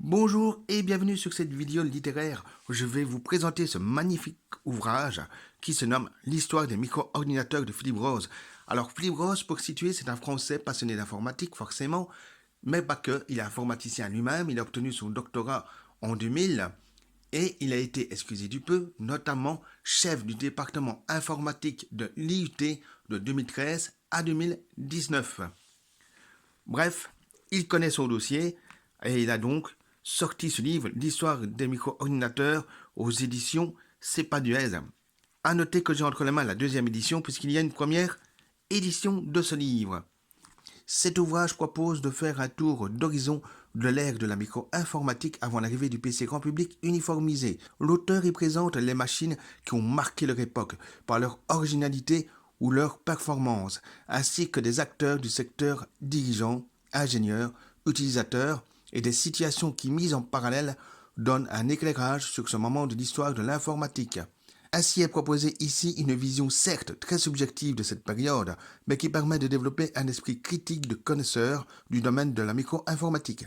Bonjour et bienvenue sur cette vidéo littéraire où je vais vous présenter ce magnifique ouvrage qui se nomme L'histoire des micro-ordinateurs de Philippe Rose. Alors Philippe Rose, pour situer, c'est un Français passionné d'informatique forcément, mais pas que, il est informaticien lui-même, il a obtenu son doctorat en 2000 et il a été, excusez du peu, notamment chef du département informatique de l'IUT de 2013 à 2019. Bref, il connaît son dossier et il a donc sorti ce livre, L'histoire des micro-ordinateurs, aux éditions C'est pas du Duez. À noter que j'ai entre les mains la deuxième édition puisqu'il y a une première édition de ce livre. Cet ouvrage propose de faire un tour d'horizon de l'ère de la micro-informatique avant l'arrivée du PC grand public uniformisé. L'auteur y présente les machines qui ont marqué leur époque par leur originalité ou leur performance, ainsi que des acteurs du secteur dirigeants, ingénieurs, utilisateurs et des situations qui, mises en parallèle, donnent un éclairage sur ce moment de l'histoire de l'informatique. Ainsi est proposée ici une vision certes très subjective de cette période, mais qui permet de développer un esprit critique de connaisseur du domaine de la micro-informatique.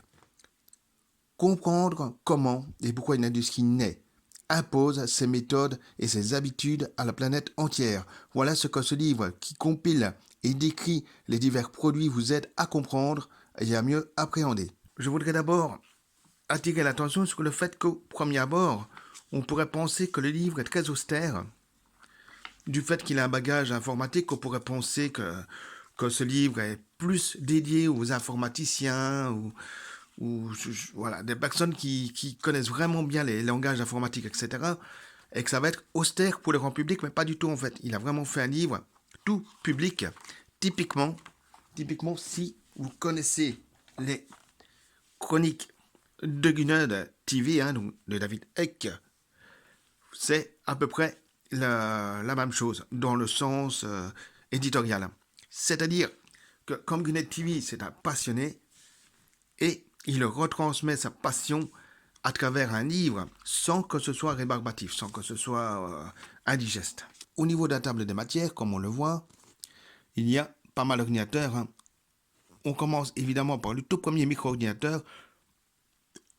Comprendre comment et pourquoi une industrie naît, impose ses méthodes et ses habitudes à la planète entière. Voilà ce que ce livre, qui compile et décrit les divers produits, vous aide à comprendre et à mieux appréhender. Je voudrais d'abord attirer l'attention sur le fait qu'au premier abord, on pourrait penser que le livre est très austère. Du fait qu'il a un bagage informatique, on pourrait penser que ce livre est plus dédié aux informaticiens ou voilà, des personnes qui connaissent vraiment bien les langages informatiques, etc. Et que ça va être austère pour le grand public, mais pas du tout en fait. Il a vraiment fait un livre tout public. Typiquement, si vous connaissez les chroniques de Gunner TV, donc de David Eck, c'est à peu près la même chose dans le sens éditorial. C'est-à-dire que comme Gunner TV, c'est un passionné et il retransmet sa passion à travers un livre sans que ce soit rébarbatif, sans que ce soit indigeste. Au niveau de la table des matières, comme on le voit, il y a pas mal d'ordinateurs. On commence évidemment par le tout premier micro-ordinateur,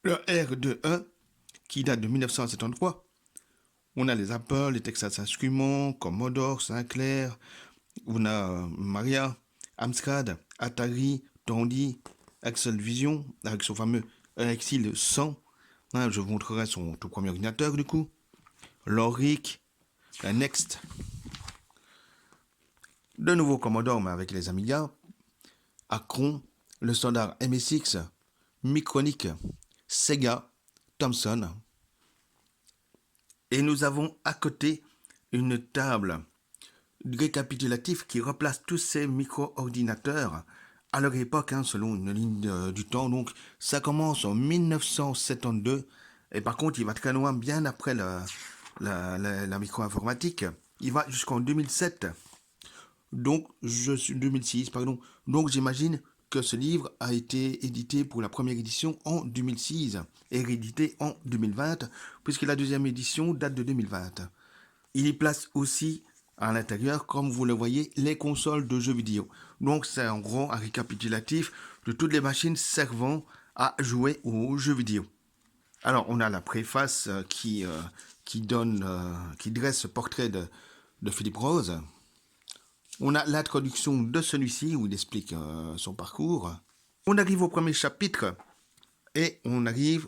le R2E, qui date de 1973. On a les Apple, les Texas Instruments, Commodore, Sinclair, on a Maria, Amstrad, Atari, Tandy, Excel Vision, avec son fameux Exil 100. Je vous montrerai son tout premier ordinateur du coup. L'Oric, la Next. De nouveau Commodore, mais avec les Amiga. Acron, le standard MSX, Micronic, Sega, Thomson. Et nous avons à côté une table récapitulative qui replace tous ces micro-ordinateurs à leur époque, selon une ligne du temps. Donc ça commence en 1972 et par contre il va très loin, bien après la micro-informatique. Il va jusqu'en 2007. Donc, 2006, pardon. Donc, j'imagine que ce livre a été édité pour la première édition en 2006 et réédité en 2020, puisque la deuxième édition date de 2020. Il y place aussi à l'intérieur, comme vous le voyez, les consoles de jeux vidéo. Donc, c'est en gros un récapitulatif de toutes les machines servant à jouer aux jeux vidéo. Alors, on a la préface qui dresse ce portrait de Philippe Rose. On a l'introduction de celui-ci où il explique son parcours. On arrive au premier chapitre et on arrive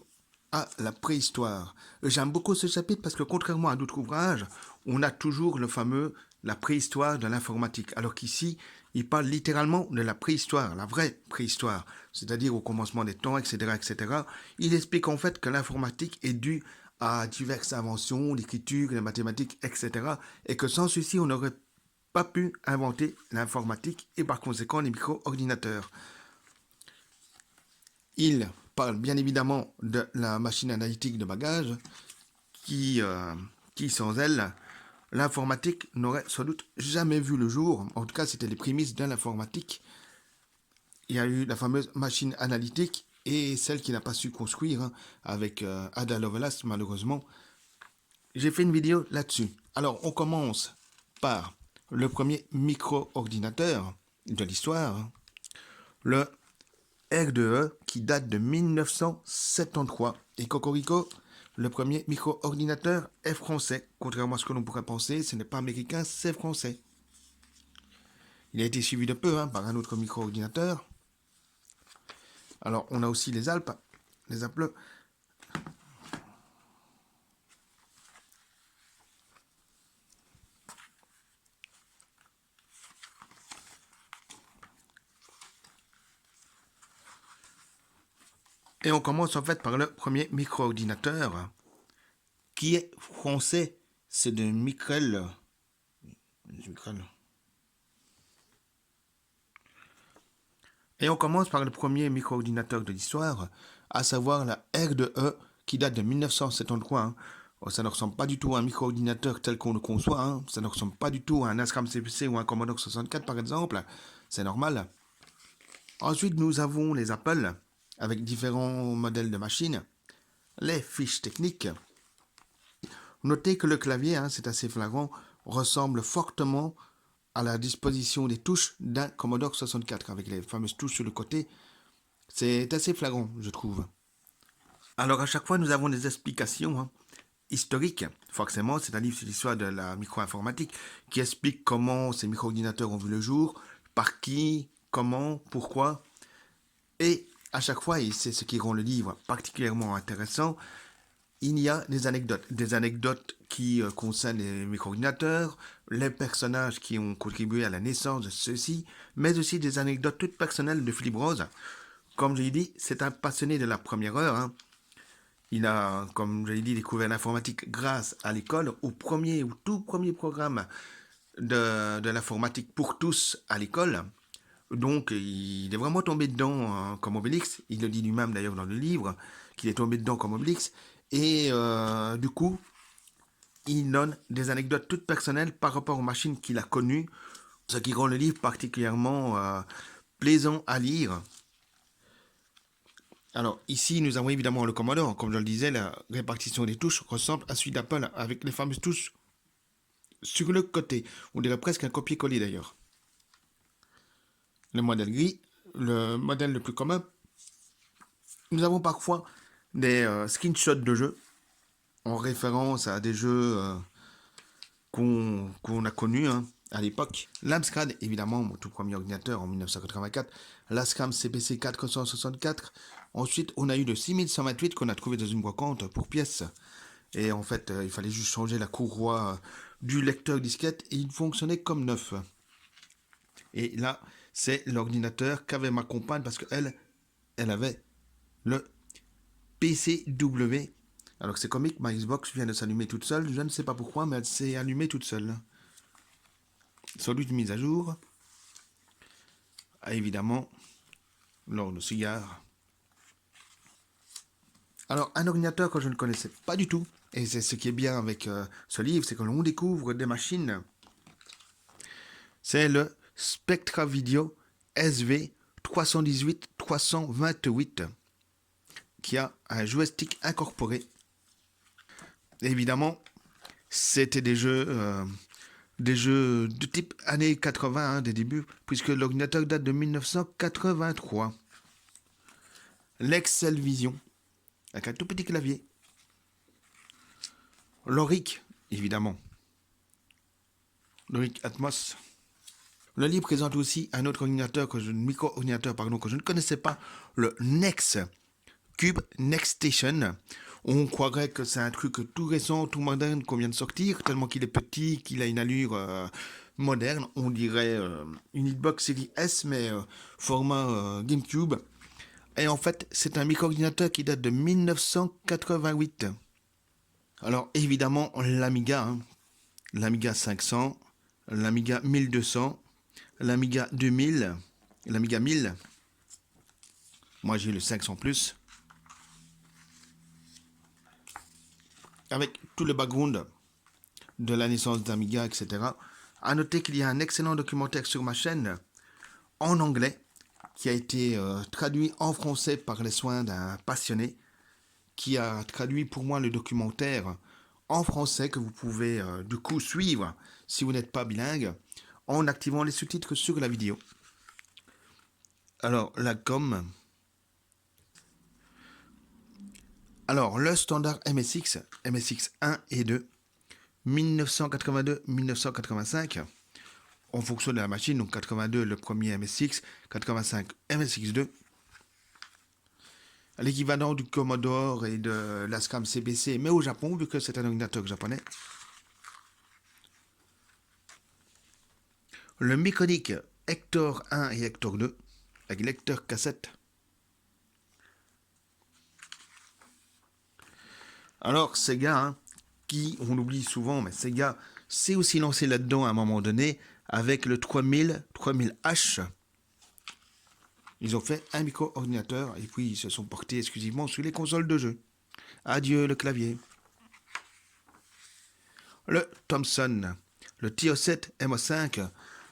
à la préhistoire. J'aime beaucoup ce chapitre parce que contrairement à d'autres ouvrages, on a toujours le fameux la préhistoire de l'informatique. Alors qu'ici, il parle littéralement de la préhistoire, la vraie préhistoire, c'est-à-dire au commencement des temps, etc., etc. Il explique en fait que l'informatique est due à diverses inventions, l'écriture, les mathématiques, etc. Et que sans ceci, on n'aurait pas pu inventer l'informatique et par conséquent les micro-ordinateurs. Il parle bien évidemment de la machine analytique de bagage qui sans elle, l'informatique n'aurait sans doute jamais vu le jour. En tout cas, c'était les prémices de l'informatique. Il y a eu la fameuse machine analytique et celle qui n'a pas su construire avec Ada Lovelace, malheureusement. J'ai fait une vidéo là-dessus. Alors, on commence par le premier micro-ordinateur de l'histoire, le R2E qui date de 1973. Et Cocorico, le premier micro-ordinateur est français. Contrairement à ce que l'on pourrait penser, ce n'est pas américain, c'est français. Il a été suivi de peu par un autre micro-ordinateur. Alors, on a aussi les Alpes. Les Alpes. Et on commence en fait par le premier micro-ordinateur qui est français. C'est de Micrel. Et on commence par le premier micro-ordinateur de l'histoire, à savoir la R2E qui date de 1973. Ça ne ressemble pas du tout à un micro-ordinateur tel qu'on le conçoit. Ça ne ressemble pas du tout à un ASCAM CPC ou un Commodore 64 par exemple. C'est normal. Ensuite, nous avons les Apple avec différents modèles de machines. Les fiches techniques. Notez que le clavier, c'est assez flagrant, ressemble fortement à la disposition des touches d'un Commodore 64 avec les fameuses touches sur le côté. C'est assez flagrant, je trouve. Alors à chaque fois, nous avons des explications historiques. Forcément, c'est un livre sur l'histoire de la micro-informatique qui explique comment ces micro-ordinateurs ont vu le jour, par qui, comment, pourquoi. Et à chaque fois, et c'est ce qui rend le livre particulièrement intéressant, il y a des anecdotes qui concernent les micro-ordinateurs, les personnages qui ont contribué à la naissance de ceux-ci, mais aussi des anecdotes toutes personnelles de Philippe Rose. Comme je l'ai dit, c'est un passionné de la première heure. Il a, comme je l'ai dit, découvert l'informatique grâce à l'école, au tout premier programme de l'informatique pour tous à l'école. Donc, il est vraiment tombé dedans comme Obélix. Il le dit lui-même d'ailleurs dans le livre, qu'il est tombé dedans comme Obélix. Et du coup, il donne des anecdotes toutes personnelles par rapport aux machines qu'il a connues, ce qui rend le livre particulièrement plaisant à lire. Alors ici, nous avons évidemment le Commodore. Comme je le disais, la répartition des touches ressemble à celui d'Apple avec les fameuses touches sur le côté. On dirait presque un copier-coller d'ailleurs. Le modèle gris, le modèle le plus commun. Nous avons parfois des screenshots de jeux en référence à des jeux qu'on a connus à l'époque. L'Amstrad, évidemment, mon tout premier ordinateur en 1984. L'Ascam CPC 464. Ensuite, on a eu le 6128 qu'on a trouvé dans une brocante pour pièces. Et en fait, il fallait juste changer la courroie du lecteur disquette et il fonctionnait comme neuf. Et là, c'est l'ordinateur qu'avait ma compagne parce qu'elle avait le PCW. Alors c'est comique, ma Xbox vient de s'allumer toute seule. Je ne sais pas pourquoi, mais elle s'est allumée toute seule. Sans doute une mise à jour. Ah, évidemment, lors de cigare. Alors, un ordinateur que je ne connaissais pas du tout, et c'est ce qui est bien avec ce livre, c'est que l'on découvre des machines. C'est le Spectra Video SV 318-328, qui a un joystick incorporé. Et évidemment, c'était des jeux de type années 80, des débuts, puisque l'ordinateur date de 1983. L'Excel Vision, avec un tout petit clavier. L'Auric, évidemment. L'Auric Atmos. Le livre présente aussi un autre micro-ordinateur que je ne connaissais pas, le Nex Cube Next Station. On croirait que c'est un truc tout récent, tout moderne qu'on vient de sortir, tellement qu'il est petit, qu'il a une allure moderne. On dirait une Xbox Series S, mais format GameCube. Et en fait, c'est un micro-ordinateur qui date de 1988. Alors, évidemment, l'Amiga, l'Amiga 500, l'Amiga 1200, l'Amiga 2000, l'Amiga 1000. Moi, j'ai le 500+. Avec tout le background de la naissance d'Amiga, etc. À noter qu'il y a un excellent documentaire sur ma chaîne en anglais qui a été traduit en français par les soins d'un passionné qui a traduit pour moi le documentaire en français que vous pouvez du coup suivre si vous n'êtes pas bilingue en activant les sous-titres sur la vidéo. Alors la com, Alors, le standard MSX, MSX 1 et 2, 1982-1985, en fonction de la machine, donc 82 le premier MSX, 85 MSX2, l'équivalent du Commodore et de l'Ascam CPC, mais au Japon, vu que c'est un ordinateur japonais. Le mécanique Hector 1 et Hector 2, avec lecteur cassette. Alors, Sega, hein, qui, on l'oublie souvent, mais Sega s'est aussi lancé là-dedans à un moment donné, avec le 3000H. Ils ont fait un micro-ordinateur, et puis ils se sont portés exclusivement sur les consoles de jeu. Adieu le clavier. Le Thomson, le TO7 MO5,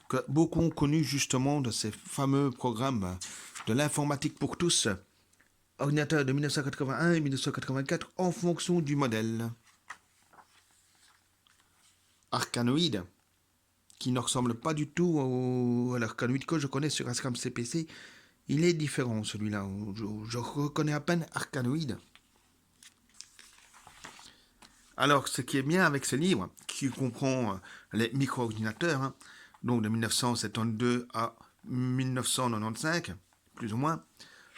que beaucoup ont connu justement de ces fameux programmes de l'informatique pour tous, ordinateur de 1981 et 1984 en fonction du modèle. Arkanoid, qui ne ressemble pas du tout à l'Arkanoid que je connais sur Ascam CPC, il est différent celui-là, je reconnais à peine Arkanoid. Alors, ce qui est bien avec ce livre, qui comprend les micro-ordinateurs, hein, donc de 1972 à 1995, plus ou moins,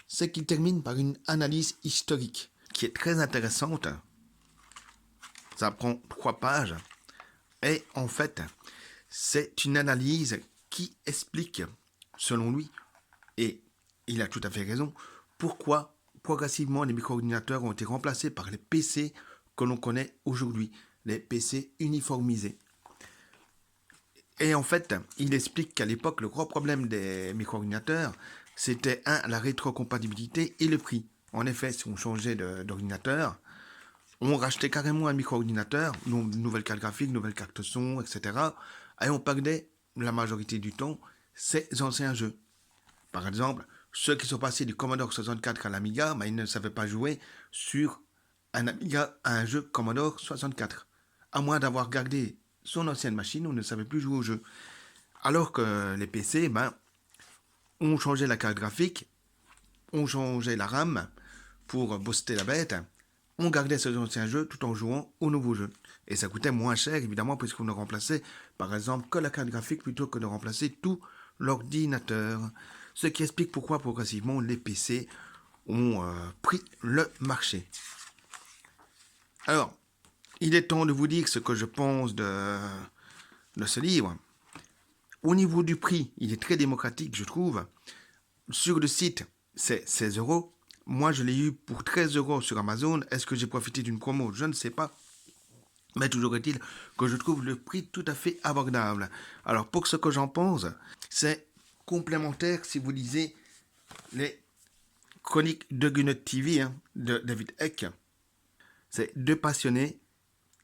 c'est qu'il termine par une analyse historique qui est très intéressante. Ça prend 3 pages. Et en fait, c'est une analyse qui explique, selon lui, et il a tout à fait raison, pourquoi progressivement les micro-ordinateurs ont été remplacés par les PC que l'on connaît aujourd'hui, les PC uniformisés. Et en fait, il explique qu'à l'époque, le gros problème des micro-ordinateurs, c'était la rétrocompatibilité et le prix. En effet, si on changeait d'ordinateur, on rachetait carrément un micro-ordinateur, une nouvelle carte graphique, nouvelle carte son, etc. Et on perdait la majorité du temps ces anciens jeux. Par exemple, ceux qui sont passés du Commodore 64 à l'Amiga, ils ne savaient pas jouer sur un Amiga à un jeu Commodore 64. À moins d'avoir gardé son ancienne machine, on ne savait plus jouer au jeu. Alors que les PC, on changeait la carte graphique, on changeait la RAM pour booster la bête, on gardait ces anciens jeux tout en jouant aux nouveaux jeux. Et ça coûtait moins cher, évidemment, puisqu'on ne remplaçait, par exemple, que la carte graphique plutôt que de remplacer tout l'ordinateur. Ce qui explique pourquoi, progressivement, les PC ont pris le marché. Alors, il est temps de vous dire ce que je pense de ce livre. Au niveau du prix, il est très démocratique, je trouve. Sur le site, c'est 16 €. Moi, je l'ai eu pour 13 € sur Amazon. Est-ce que j'ai profité d'une promo? Je ne sais pas. Mais toujours est-il que je trouve le prix tout à fait abordable. Alors, pour ce que j'en pense, c'est complémentaire si vous lisez les chroniques de Gunnet TV de David Eck. C'est 2 passionnés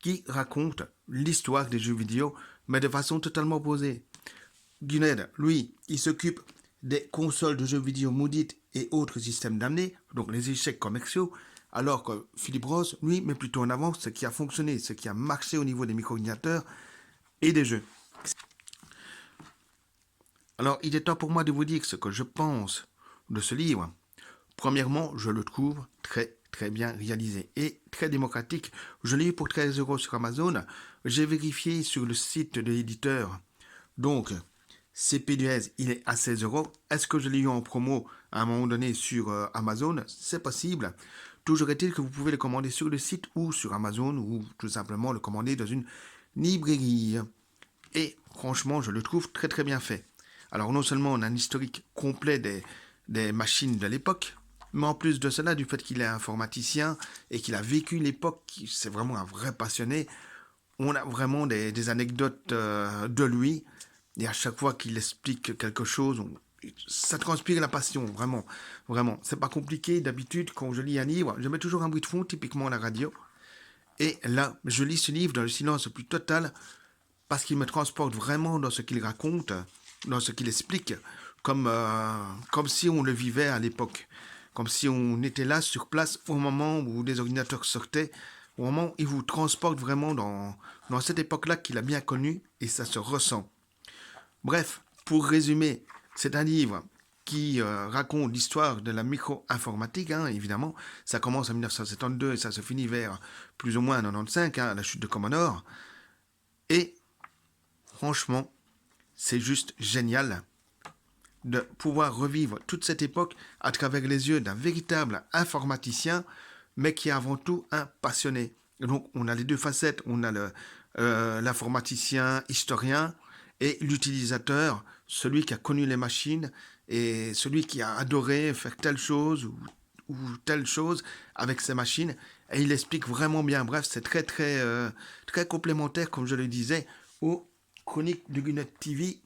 qui racontent l'histoire des jeux vidéo, mais de façon totalement opposée. Gunnet, lui, il s'occupe des consoles de jeux vidéo maudites et autres systèmes d'amener, donc les échecs commerciaux, alors que Philippe Ross, lui, met plutôt en avant ce qui a fonctionné, ce qui a marché au niveau des micro-ordinateurs et des jeux. Alors, il est temps pour moi de vous dire ce que je pense de ce livre. Premièrement, je le trouve très bien réalisé et très démocratique. Je l'ai eu pour 13 € sur Amazon. J'ai vérifié sur le site de l'éditeur. Donc, CP2S, il est à 16 €. Est-ce que je l'ai eu en promo à un moment donné sur Amazon? C'est possible. Toujours est-il que vous pouvez le commander sur le site ou sur Amazon ou tout simplement le commander dans une librairie. Et franchement, je le trouve très bien fait. Alors non seulement on a un historique complet des machines de l'époque, mais en plus de cela, du fait qu'il est informaticien et qu'il a vécu l'époque, c'est vraiment un vrai passionné, on a vraiment des anecdotes de lui. Et à chaque fois qu'il explique quelque chose, ça transpire la passion, vraiment. C'est pas compliqué. D'habitude, quand je lis un livre, je mets toujours un bruit de fond, typiquement la radio. Et là, je lis ce livre dans le silence le plus total, parce qu'il me transporte vraiment dans ce qu'il raconte, dans ce qu'il explique, comme si on le vivait à l'époque. Comme si on était là, sur place, au moment où les ordinateurs sortaient, au moment où il vous transporte vraiment dans cette époque-là qu'il a bien connue, et ça se ressent. Bref, pour résumer, c'est un livre qui raconte l'histoire de la micro-informatique, hein, évidemment. Ça commence en 1972 et ça se finit vers plus ou moins 95, hein, la chute de Commodore. Et franchement, c'est juste génial de pouvoir revivre toute cette époque à travers les yeux d'un véritable informaticien, mais qui est avant tout un passionné. Et donc, on a les deux facettes. On a l'informaticien historien et l'utilisateur, celui qui a connu les machines et celui qui a adoré faire telle chose ou telle chose avec ces machines. Et il explique vraiment bien. Bref, c'est très complémentaire, comme je le disais, aux chroniques de Gunnet TV.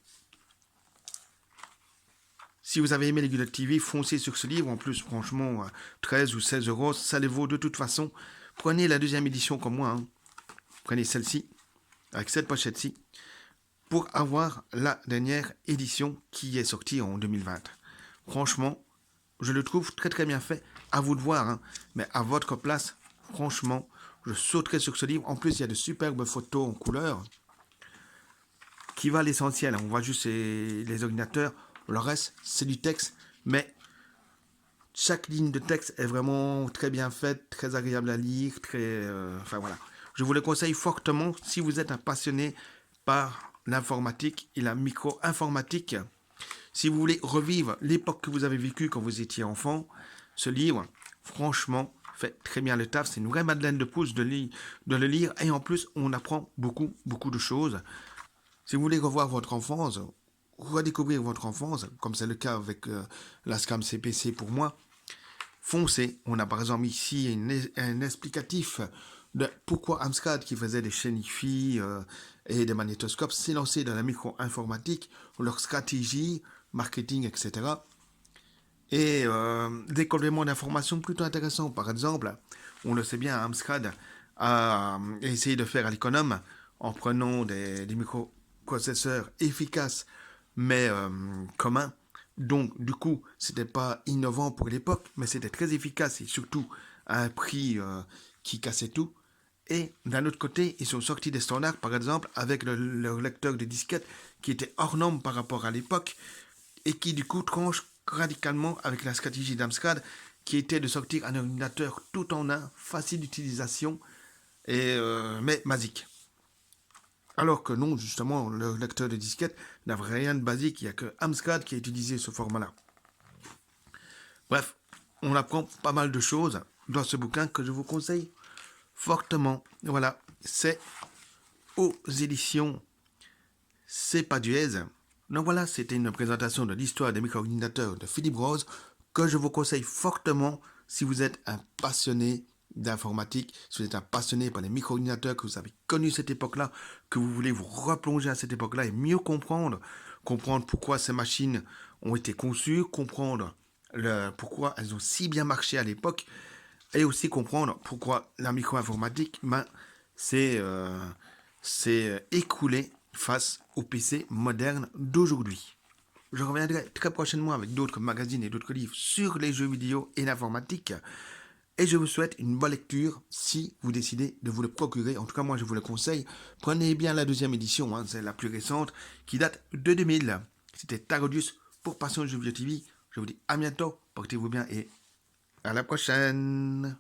Si vous avez aimé les Gunnet TV, foncez sur ce livre. En plus, franchement, 13 ou 16 euros, ça les vaut de toute façon. Prenez la deuxième édition comme moi. Hein. Prenez celle-ci, avec cette pochette-ci, pour avoir la dernière édition qui est sortie en 2020. Franchement, je le trouve très bien fait. À vous de voir, hein. Mais à votre place, franchement, je sauterai sur ce livre. En plus, il y a de superbes photos en couleur qui va à l'essentiel. On voit juste les ordinateurs. Le reste, c'est du texte, mais chaque ligne de texte est vraiment très bien faite, très agréable à lire, enfin voilà. Je vous le conseille fortement si vous êtes un passionné par l'informatique et la micro-informatique. Si vous voulez revivre l'époque que vous avez vécue quand vous étiez enfant, ce livre, franchement, fait très bien le taf. C'est une vraie Madeleine de Proust de le lire. Et en plus, on apprend beaucoup de choses. Si vous voulez revoir votre enfance, redécouvrir votre enfance, comme c'est le cas avec la SCAM CPC pour moi, foncez. On a par exemple ici un explicatif de pourquoi Amstrad, qui faisait des chaînes IFI et des magnétoscopes, s'est lancé dans la micro-informatique, leur stratégie, marketing, etc. Et des compléments d'information plutôt intéressants. Par exemple, on le sait bien, Amstrad a essayé de faire à l'économe en prenant des microprocesseurs efficaces mais communs. Donc, du coup, c'était pas innovant pour l'époque, mais c'était très efficace et surtout à un prix qui cassait tout. Et d'un autre côté, ils sont sortis des standards, par exemple, avec leur lecteur de disquette qui était hors norme par rapport à l'époque et qui, du coup, tranche radicalement avec la stratégie d'Amstrad qui était de sortir un ordinateur tout en un, facile d'utilisation, mais basique. Alors que non, justement, le lecteur de disquette n'a rien de basique, il n'y a que Amstrad qui a utilisé ce format-là. Bref, on apprend pas mal de choses dans ce bouquin que je vous conseille fortement. Voilà, c'est aux éditions C'est pas du aise. Donc voilà, c'était une présentation de l'histoire des micro-ordinateurs de Philippe Rose que je vous conseille fortement si vous êtes un passionné d'informatique, si vous êtes un passionné par les micro-ordinateurs, que vous avez connu cette époque-là, que vous voulez vous replonger à cette époque-là et mieux comprendre pourquoi ces machines ont été conçues, comprendre pourquoi elles ont si bien marché à l'époque, et aussi comprendre pourquoi la micro-informatique s'est écoulée face au PC moderne d'aujourd'hui. Je reviendrai très prochainement avec d'autres magazines et d'autres livres sur les jeux vidéo et l'informatique. Et je vous souhaite une bonne lecture si vous décidez de vous le procurer. En tout cas, moi, je vous le conseille. Prenez bien la deuxième édition, hein, c'est la plus récente, qui date de 2000. C'était Tarodius pour Passion Jeux Vidéo TV. Je vous dis à bientôt, portez-vous bien et à la prochaine.